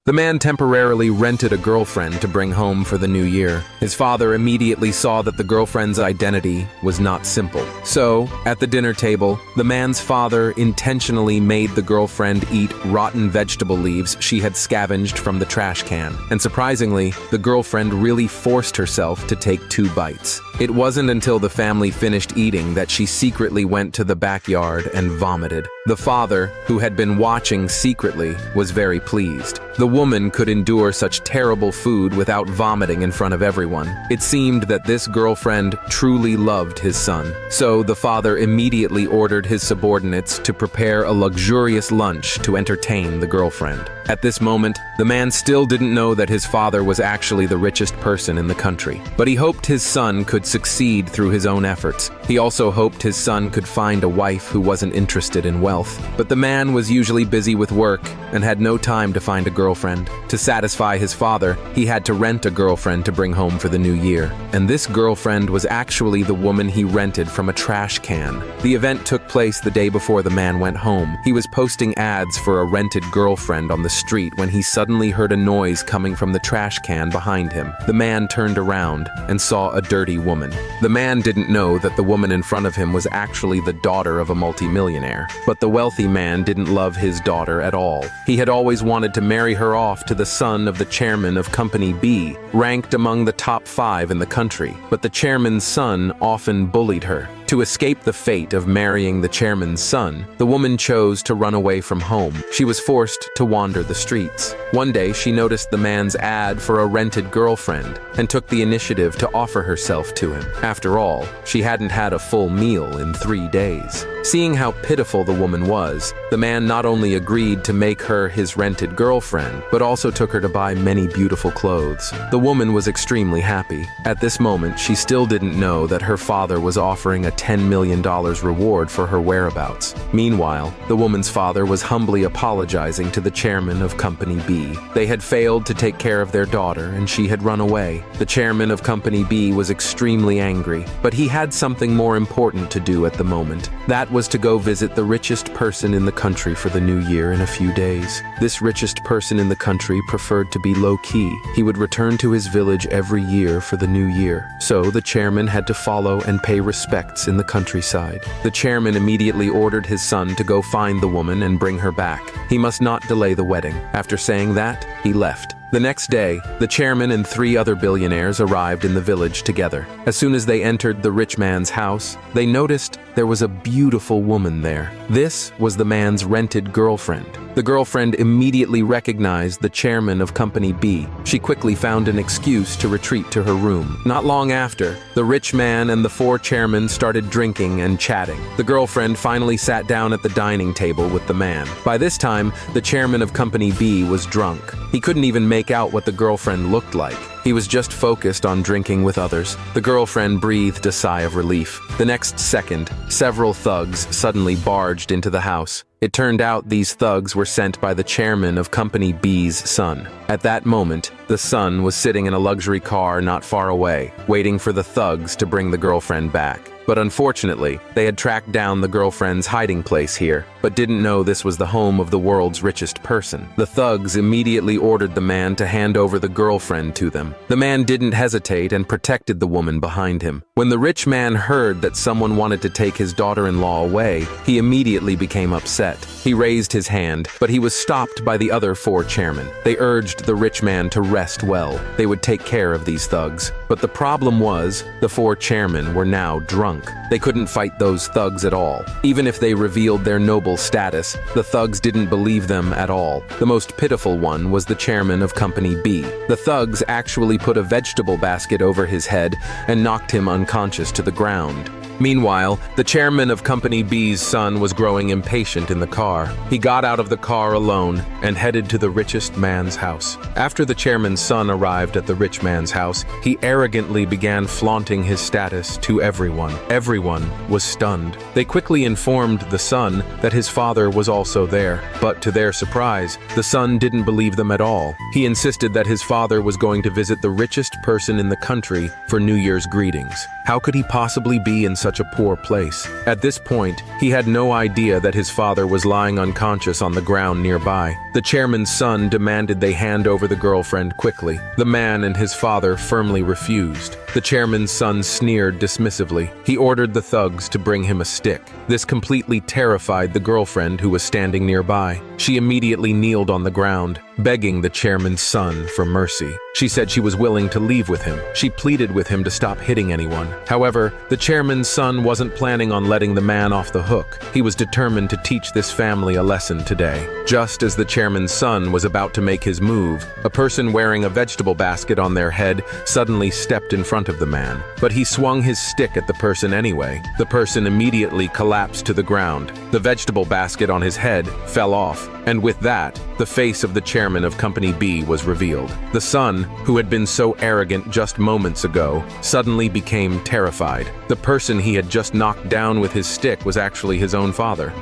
The man temporarily rented a girlfriend to bring home for the new year. His father immediately saw that the girlfriend's identity was not simple. So, at the dinner table, the man's father intentionally made the girlfriend eat rotten vegetable leaves she had scavenged from the trash can. And surprisingly, the girlfriend really forced herself to take 2 bites. It wasn't until the family finished eating that she secretly went to the backyard and vomited. The father, who had been watching secretly, was very pleased. The woman could endure such terrible food without vomiting in front of everyone. It seemed that this girlfriend truly loved his son. So the father immediately ordered his subordinates to prepare a luxurious lunch to entertain the girlfriend. At this moment, the man still didn't know that his father was actually the richest person in the country. But he hoped his son could succeed through his own efforts. He also hoped his son could find a wife who wasn't interested in wealth. But the man was usually busy with work and had no time to find a girlfriend. To satisfy his father, he had to rent a girlfriend to bring home for the new year. And this girlfriend was actually the woman he rented from a trash can. The event took place the day before the man went home. He was posting ads for a rented girlfriend on the street when he suddenly heard a noise coming from the trash can behind him. The man turned around and saw a dirty woman. The man didn't know that the woman in front of him was actually the daughter of a multimillionaire. But the wealthy man didn't love his daughter at all. He had always wanted to marry her off to the son of the chairman of Company B, ranked among the top 5 in the country. But the chairman's son often bullied her. To escape the fate of marrying the chairman's son, the woman chose to run away from home. She was forced to wander the streets. One day, she noticed the man's ad for a rented girlfriend and took the initiative to offer herself to him. After all, she hadn't had a full meal in 3 days. Seeing how pitiful the woman was, the man not only agreed to make her his rented girlfriend, but also took her to buy many beautiful clothes. The woman was extremely happy. At this moment, she still didn't know that her father was offering a $10 million reward for her whereabouts. Meanwhile, the woman's father was humbly apologizing to the chairman of Company B. They had failed to take care of their daughter and she had run away. The chairman of Company B was extremely angry, but he had something more important to do at the moment. That was to go visit the richest person in the country for the new year in a few days. This richest person in the country preferred to be low-key. He would return to his village every year for the new year. So the chairman had to follow and pay respects in the countryside. The chairman immediately ordered his son to go find the woman and bring her back. He must not delay the wedding. After saying that, he left. The next day, the chairman and 3 other billionaires arrived in the village together. As soon as they entered the rich man's house, they noticed there was a beautiful woman there. This was the man's rented girlfriend. The girlfriend immediately recognized the chairman of Company B. She quickly found an excuse to retreat to her room. Not long after, the rich man and the 4 chairmen started drinking and chatting. The girlfriend finally sat down at the dining table with the man. By this time, the chairman of Company B was drunk. He couldn't even make out what the girlfriend looked like. He was just focused on drinking with others. The girlfriend breathed a sigh of relief. The next second, several thugs suddenly barged into the house. It turned out these thugs were sent by the chairman of Company B's son. At that moment, the son was sitting in a luxury car not far away, waiting for the thugs to bring the girlfriend back. But unfortunately, they had tracked down the girlfriend's hiding place here, but didn't know this was the home of the world's richest person. The thugs immediately ordered the man to hand over the girlfriend to them. The man didn't hesitate and protected the woman behind him. When the rich man heard that someone wanted to take his daughter-in-law away, he immediately became upset. He raised his hand, but he was stopped by the other 4 chairmen. They urged the rich man to rest well. They would take care of these thugs. But the problem was, the 4 chairmen were now drunk. They couldn't fight those thugs at all. Even if they revealed their noble status, the thugs didn't believe them at all. The most pitiful one was the chairman of Company B. The thugs actually put a vegetable basket over his head and knocked him unconscious to the ground. Meanwhile, the chairman of Company B's son was growing impatient in the car. He got out of the car alone and headed to the richest man's house. After the chairman's son arrived at the rich man's house, he arrogantly began flaunting his status to everyone. Everyone was stunned. They quickly informed the son that his father was also there, but to their surprise, the son didn't believe them at all. He insisted that his father was going to visit the richest person in the country for New Year's greetings. How could he possibly be in such such a poor place. At this point, he had no idea that his father was lying unconscious on the ground nearby. The chairman's son demanded they hand over the girlfriend quickly. The man and his father firmly refused. The chairman's son sneered dismissively. He ordered the thugs to bring him a stick. This completely terrified the girlfriend who was standing nearby. She immediately kneeled on the ground, begging the chairman's son for mercy. She said she was willing to leave with him. She pleaded with him to stop hitting anyone. However, the chairman's son wasn't planning on letting the man off the hook. He was determined to teach this family a lesson today. Just as the chairman's son was about to make his move, a person wearing a vegetable basket on their head suddenly stepped in front of the man. But he swung his stick at the person anyway. The person immediately collapsed to the ground. The vegetable basket on his head fell off, and with that, the face of the chairman of Company B was revealed. The son, who had been so arrogant just moments ago, suddenly became terrified. The person he had just knocked down with his stick was actually his own father.